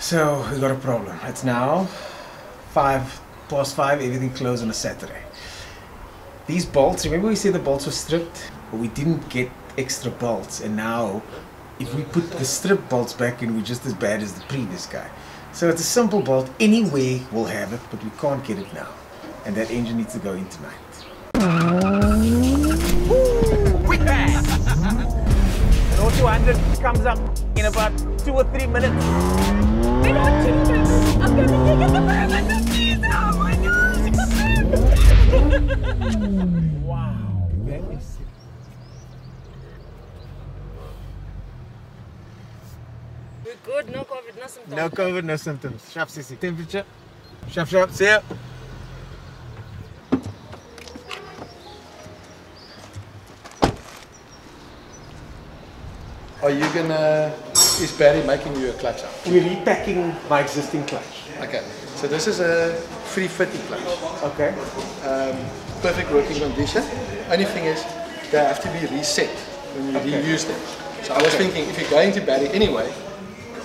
So we got a problem. It's now 5:05, everything closed on a Saturday. These bolts, remember we said the bolts were stripped? But we didn't get extra bolts, and now if we put the strip bolts back in, we're just as bad as the previous guy. So it's a simple bolt, anyway we'll have it, but we can't get it now. And that engine needs to go in tonight. Quick pass! An Auto 100 comes up in about 2 or 3 minutes. I'm gonna get the permit, please! Oh my God! Wow, that is sick. We're good, no COVID, no symptoms. No COVID, no symptoms. Sharp sissy. Temperature. Sharp, sharp. See ya. Are you gonna, is Barry making you a clutch up? We're repacking my existing clutch. Okay, so this is a 350 clutch. Okay. Perfect working condition. Only thing is, they have to be reset when you reuse them. So I was thinking, if you're going to Barry anyway,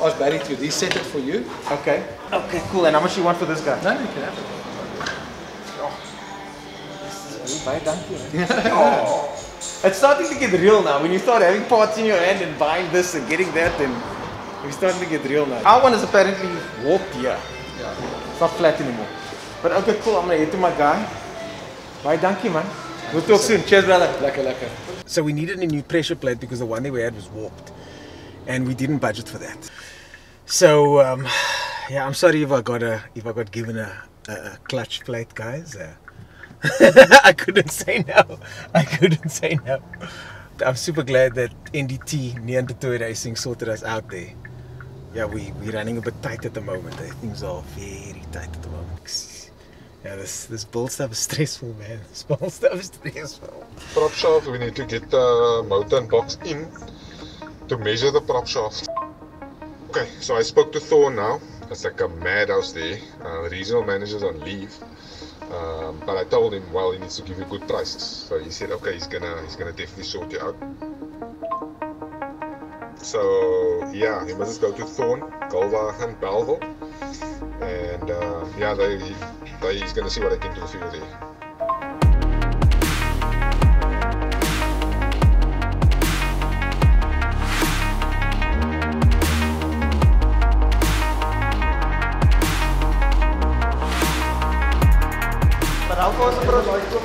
ask Barry to reset it for you. Okay. Okay, cool. And how much you want for this guy? No, you can have it. Bye, thank you. Oh. It's starting to get real now. When you start having parts in your hand and buying this and getting that, and we're starting to get real now. Our one is apparently warped here. Yeah. It's not flat anymore. But okay, cool. I'm gonna head to my guy. Bye, thank you, man. We'll talk soon. Cheers, brother. Lekker. So we needed a new pressure plate because the one that we had was warped, and we didn't budget for that. So yeah, I'm sorry if I got given a clutch plate, guys. I couldn't say no. I'm super glad that NDT, Neanderthal Racing, sorted us out there. Yeah, we're running a bit tight at the moment. Things are very tight at the moment. Yeah, this build stuff is stressful, man. This build stuff is stressful. Prop shaft, we need to get the motor and box in to measure the prop shaft. Okay, so I spoke to Thor now. It's like a madhouse there. The regional manager's on leave. But I told him, well, he needs to give you good prices. So he said, okay, he's gonna definitely sort you out. So yeah, you must just go to Thorn, Galwagen, Belleville, and yeah, he's gonna see what I can do for you there.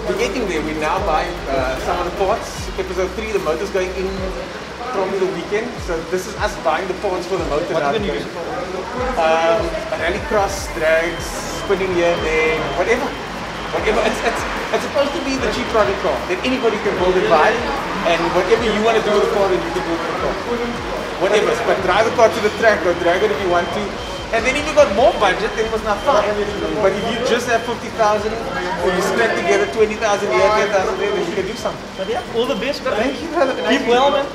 We're getting there. We're now buying some of the parts. Episode 3, the motor's going in probably the weekend. So this is us buying the parts for the motor. What are you going to use it for? Rallycross, drags, spinning here and there, whatever. It's supposed to be the cheap product car that anybody can build and buy. And whatever you want to do with the car, then you can do with the car. Whatever. But drive the car to the track or drag it if you want to. And then if you got more budget, then it was not fine. But if you just have 50,000, or you scrape together 20,000 here, 10,000 there, then you can do something. But yeah, all the best. Thank you, brother. Keep well, man.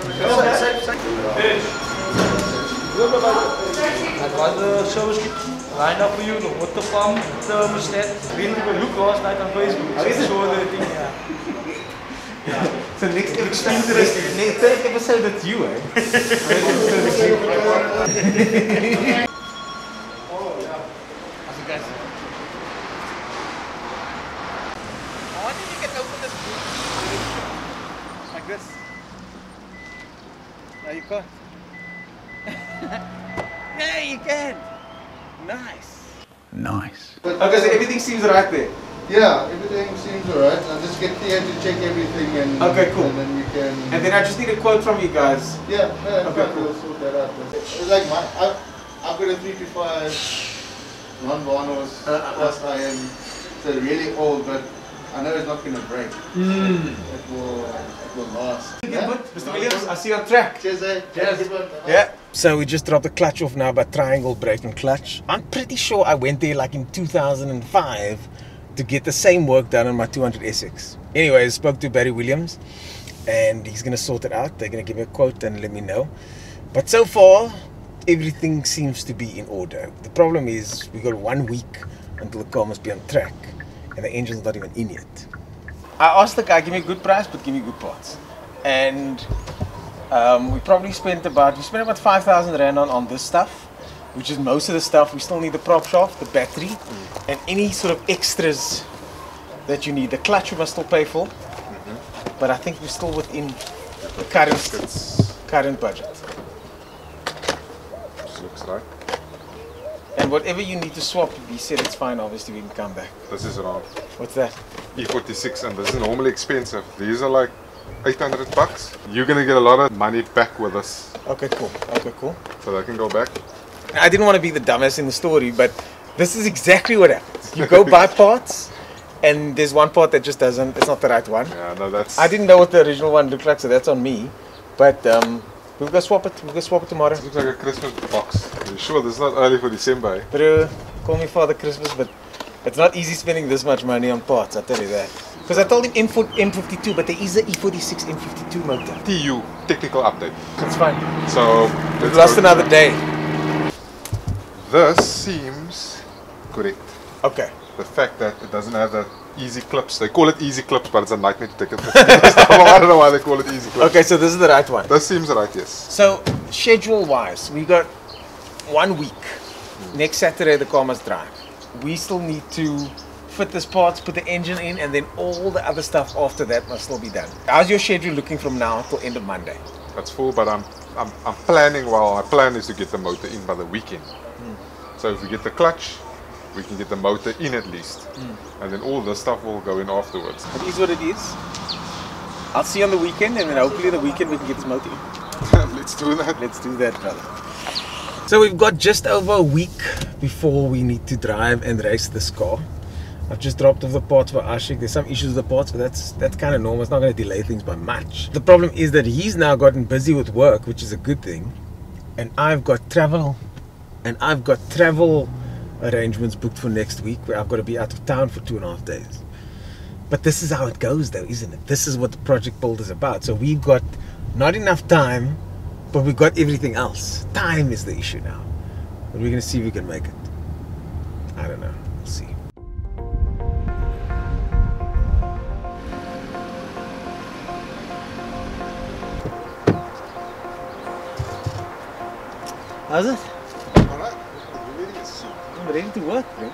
I'd rather service line up for you, the water pump, thermostat. We took a look last night on Facebook. So the thing, So next episode, it's you, eh? I wonder if you can open this like this. No, you can't. Yeah, you can. Nice. Okay, so everything seems right there. Yeah, everything seems alright. I'll just get here to check everything and okay, cool. And then we can. And then I just need a quote from you guys. Yeah, okay, cool. We'll sort that out. It's like I've got a 325 non-Vanos plus iron. It's really old, but I know it's not going to break. It will last. Yeah? Good. Mr. Williams, I'll see you on track. Cheers, eh? Cheers. Yeah. So we just dropped the clutch off now by triangle braking clutch. I'm pretty sure I went there like in 2005 to get the same work done on my 200SX. Anyway, I spoke to Barry Williams and he's going to sort it out. They're going to give me a quote and let me know. But so far, everything seems to be in order. The problem is we got 1 week until the car must be on track and the engine's not even in yet. I asked the guy, give me a good price, but give me good parts. And we spent about 5,000 Rand on this stuff. which is most of the stuff. We still need the prop shaft, the battery, and any sort of extras that you need. The clutch we must still pay for, but I think we're still within the current budget. Looks like. And whatever you need to swap, he said it's fine, obviously we can come back. This is around What's that? E36 and this is normally expensive. These are like 800 bucks. You're gonna get a lot of money back with this. Okay, cool. Okay, cool. So that can go back. I didn't want to be the dumbass in the story, but this is exactly what happens. You go buy parts, and there's one part that just doesn't, it's not the right one. Yeah, no, that's... I didn't know what the original one looked like, so that's on me. But we'll go swap it. We'll go swap it tomorrow. It looks like a Christmas box. Are you sure this is not early for December? Eh? Bro, call me Father Christmas, but it's not easy spending this much money on parts, I'll tell you that. Because I told him M52, but there is a E36 M52 motor. TU, technical update. It's fine. So, We've lost another day. This seems correct. Okay. The fact that it doesn't have the easy clips. They call it easy clips, but it's a nightmare to take it. I don't know why they call it easy clips. Okay, so this is the right one. This seems right, yes. So, schedule-wise, we got 1 week. Next Saturday, the car must drive. We still need to fit this parts, put the engine in, and then all the other stuff after that must still be done. How's your schedule looking from now till end of Monday? That's full, but I'm planning. Well, my plan is to get the motor in by the weekend. So if we get the clutch, we can get the motor in at least, and then all this stuff will go in afterwards. It is what it is. I'll see you on the weekend, and then hopefully the weekend we can get this motor in. Let's do that. Let's do that, brother. So we've got just over a week before we need to drive and race this car. I've just dropped off the parts for Ashik. There's some issues with the parts, but that's kind of normal. It's not going to delay things by much. The problem is that he's now gotten busy with work, which is a good thing. And I've got travel arrangements booked for next week where I've got to be out of town for 2.5 days. But this is how it goes though, isn't it? This is what the project build is about. So we've got not enough time, but we've got everything else. Time is the issue now. But we're going to see if we can make it. I don't know. We'll see. How's it? Alright, I'm ready to work, bro.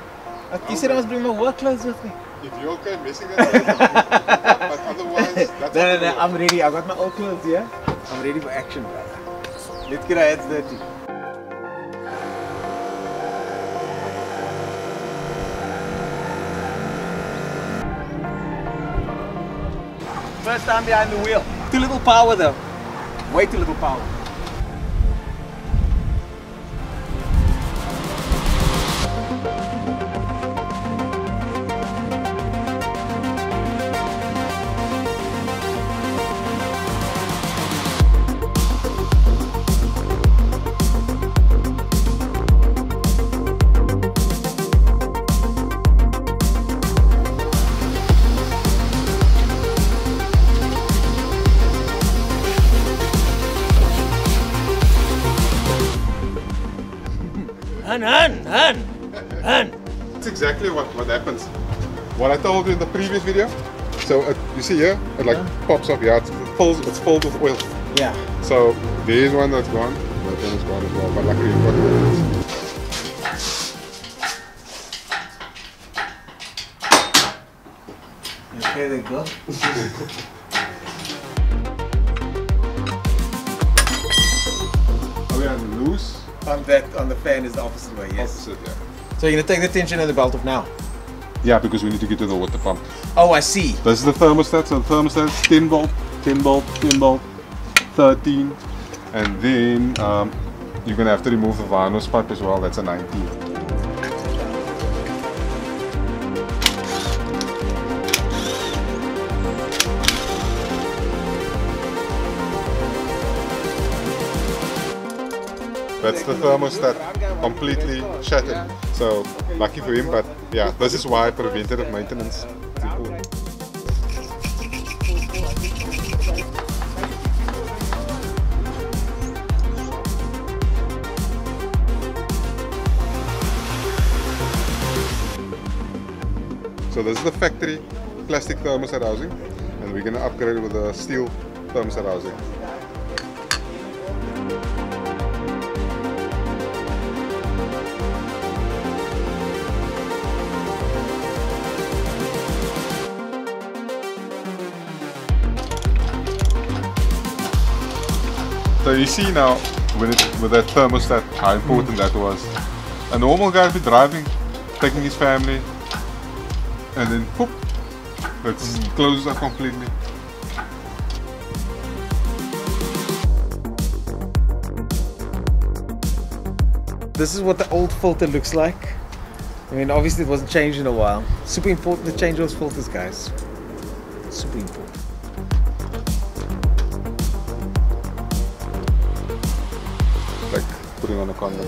You said I must bring my work clothes with me. if you're okay messing that up, but otherwise, that's No, I'm ready. I got my old clothes, yeah? I'm ready for action, brother. Let's get our heads dirty. First time behind the wheel. Too little power though. Way too little power. Hun. That's exactly what happens. What I told you in the previous video. So you see here, it like pops up here. It's filled with oil. Yeah. So there's one that's gone. That one is gone as well. But luckily you've got it. Okay, there you go. Oh yeah, and loose. On the fan is the opposite way, yes. Opposite, yeah. So you're gonna take the tension and the belt off now? Yeah, because we need to get to the water pump. Oh, I see. This is the thermostat. So the thermostat is 10 volt, 10 volt, 10 volt, 13, and then you're gonna have to remove the Vanos pipe as well. That's a 19. That's the thermostat completely shattered. So lucky for him, but yeah, this is why preventative maintenance is important. So this is the factory plastic thermostat housing, and we're gonna upgrade it with a steel thermostat housing. you see now, with that thermostat, how important that was. A normal guy would be driving, taking his family, and then poop, it's closed up completely. This is what the old filter looks like. I mean, obviously it wasn't changed in a while. Super important to change those filters, guys. Super important. Like putting on a condom.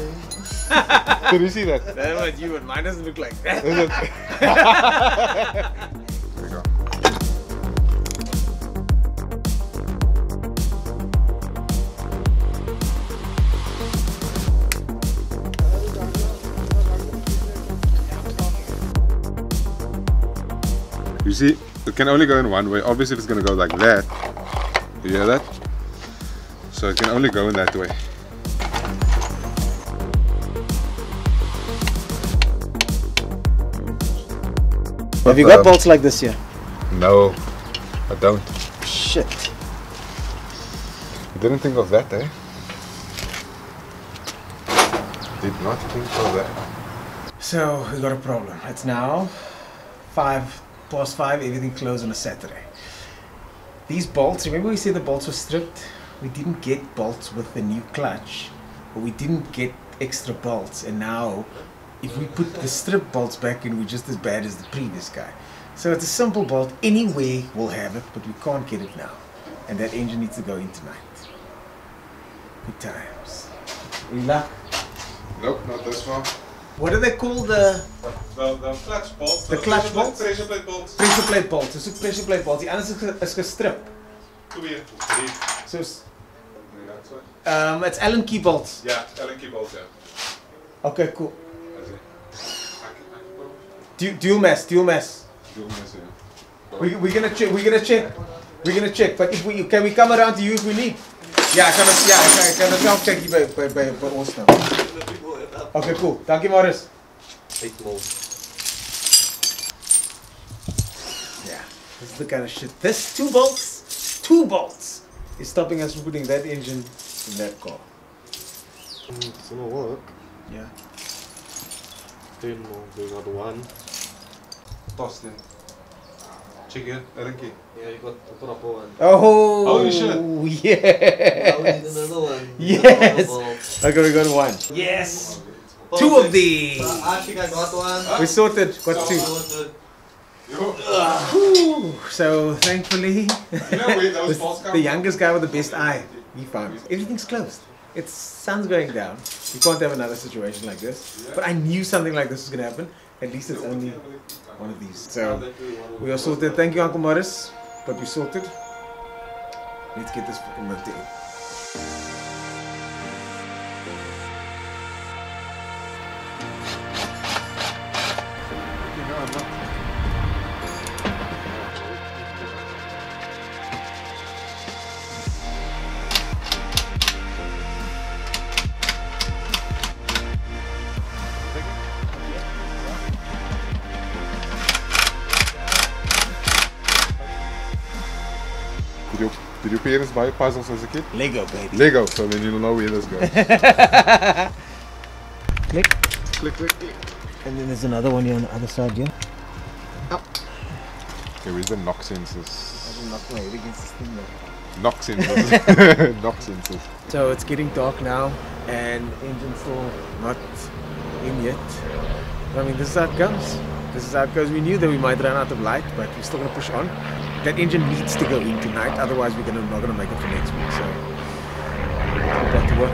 Did you see that? I don't know about you, but mine doesn't look like that. Is it? There you go. You see, it can only go in one way. Obviously, if it's going to go like that, you hear that? So it can only go in that way. Have you got bolts like this here? No, I don't. Shit. You didn't think of that, eh? Did not think of that. So, we got a problem. It's now 5:05, everything closed on a Saturday. These bolts, remember we said the bolts were stripped? We didn't get bolts with the new clutch, but we didn't get extra bolts, and now if we put the strip bolts back in, we're just as bad as the previous guy. So it's a simple bolt, anyway we'll have it, but we can't get it now. And that engine needs to go in tonight. Good times. Any luck? Nope, not this one. What do they call the clutch bolts. The clutch bolts? Pressure plate bolts. pressure plate bolts? Dis is pressure plate bolts. Die ander is gestrip. 2 of 3. So it's Allen key bolts. Yeah, Allen key bolts, yeah. Okay, cool. Dual mass. Dual mass, yeah. We're gonna check. But if can we come around to you if we need? Ja, ek kan self check hier by ons nou. Okay, cool. Dankie Morris. Yeah, this is the kind of shit. This 2 bolts is stopping us from putting that engine in that car. It's gonna work. Yeah. Then we got one. Toss them. Check it, Allen key. Yeah, you got the proper one. Oh, holy shit. Yes. Now we need another one. Yes. Okay, we got one. Yes. 2 of these. I think I got one. We sorted. Got 2. Sorted. So thankfully, You know where those bolts come the youngest guy with the best eye, he found it. Everything's closed. It's sun's going down. You can't have another situation like this. But I knew something like this was gonna happen. At least it's only one of these. So we are sorted. Thank you, Uncle Morris. But we sorted. Let's get this fucking motor in. Did your parents buy puzzles as a kid? Lego, baby. Lego, so then you'll know where this goes. Click. Click, click, click. And then there's another one here on the other side here. Okay, where's the knock sensors? I didn't knock my head against this thing though. Knock sensors. Knock sensors. So it's getting dark now and engine's still not in yet. I mean, this is how it goes. This is how it goes. We knew that we might run out of light, but we're still going to push on. That engine needs to go in tonight, otherwise we're not going to make it for next week. So we'll back to work.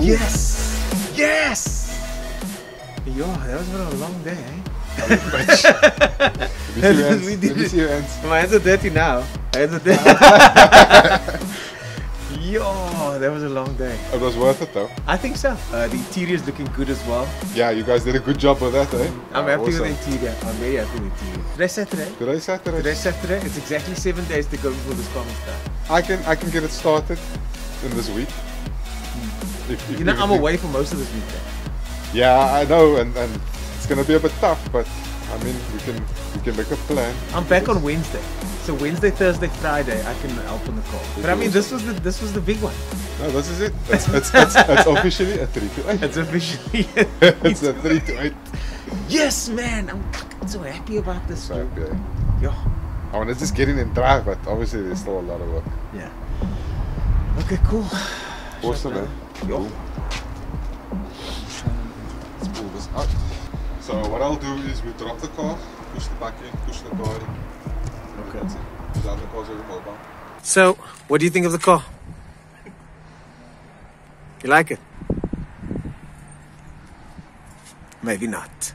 Yes! Yes! Yo, that was a long day, eh? Let me see your hands. My hands are dirty now. My hands are dirty. Yo, that was a long day. It was worth it though. I think so. The interior is looking good as well. Yeah, you guys did a good job with that, eh? I'm happy Awesome. with the interior. I'm very happy with the interior. Today's Saturday. Today's Saturday. Today's Saturday. It's exactly 7 days to go before this farming starts. I can get it started in this week. If You know, I'm everything- away for most of this weekend. Yeah, I know, and it's gonna be a bit tough, but I mean, we can make a plan. I'm back on Wednesday. So Wednesday, Thursday, Friday, I can help on the call. But I mean, this was the big one. No, this is it. It's officially a 3 to 8. It's officially. It's a 3 to 8. Yes, man. I'm fucking so happy about this. So, dude. yeah. Yo. I want to just get in and drive, but obviously there's still a lot of work. Yeah. Okay, cool. Awesome, man. Yo. Let's pull this out. So what I'll do is we drop the car, push the back in, push the car in. Okay. That's it. Because the car's over mobile. So, what do you think of the car? You like it? Maybe not.